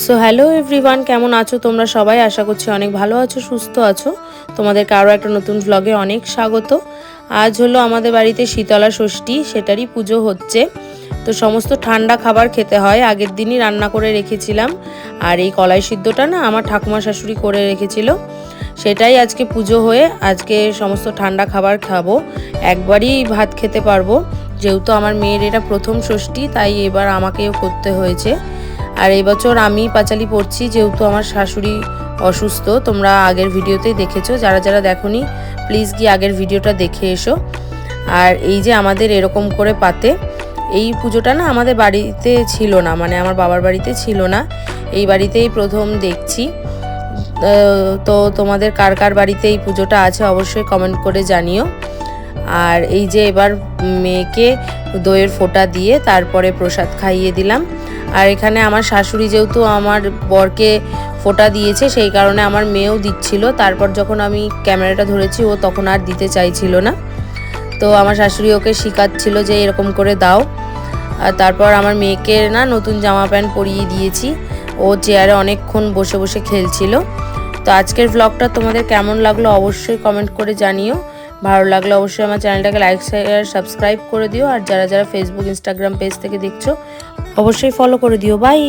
So hello everyone, কেমন আছো তোমরা সবাই? আশা করছি অনেক ভালো আছো, সুস্থ আছো। তোমাদেরকে আরও একটা নতুন ভ্লগে অনেক স্বাগত। আজ হলো আমাদের বাড়িতে শীতলা ষষ্ঠী, সেটারই পুজো হচ্ছে। তো সমস্ত ঠান্ডা খাবার খেতে হয়, আগের দিনই রান্না করে রেখেছিলাম। আর এই কলাই সিদ্ধটা না আমার ঠাকুমা শাশুড়ি করে রেখেছিল, সেটাই আজকে পুজো হয়ে আজকে সমস্ত ঠান্ডা খাবার খাবো। একবারই ভাত খেতে পারবো, যেহেতু আমার মেয়ের এটা প্রথম ষষ্ঠী, তাই এবার আমাকেও করতে হয়েছে। আর এই বছর আমি পাঁচালি পড়ছি, যেহেতু আমার শাশুড়ি অসুস্থ। তোমরা আগের ভিডিওতেই দেখেছো, যারা যারা দেখোনি প্লিজ গিয়ে আগের ভিডিওটা দেখে এসো। আর এই যে আমাদের এরকম করে পাতে, এই পুজোটা না আমাদের বাড়িতে ছিল না, মানে আমার বাবার বাড়িতে ছিল না, এই বাড়িতেই প্রথম দেখছি। তো তোমাদের কার কার বাড়িতে এই পুজোটা আছে অবশ্যই কমেন্ট করে জানিও। আর এই যে এবার মেয়েকে দইয়ের ফোঁটা দিয়ে তারপরে প্রসাদ খাইয়ে দিলাম। আর এখানে আমার শাশুড়ি যেহেতু আমার বরকে ফোঁটা দিয়েছে, সেই কারণে আমার মেয়েও দিচ্ছিল। তারপর যখন আমি ক্যামেরাটা ধরেছি, ও তখন আর দিতে চাইছিল না। তো আমার শাশুড়ি ওকে শেখাচ্ছিল যে এরকম করে দাও। আর তারপর আমার মেয়েকে না নতুন জামা প্যান্ট পরিয়ে দিয়েছি, ও চেয়ারে অনেকক্ষণ বসে বসে খেলছিল। তো আজকের ব্লগটা তোমাদের কেমন লাগলো অবশ্যই কমেন্ট করে জানিও। ভালো লাগলে অবশ্যই আমার চ্যানেলটাকে লাইক শেয়ার সাবস্ক্রাইব করে দিও। আর যারা যারা ফেসবুক ইনস্টাগ্রাম পেজ থেকে দেখছো অবশ্যই ফলো করে দিও। বাই।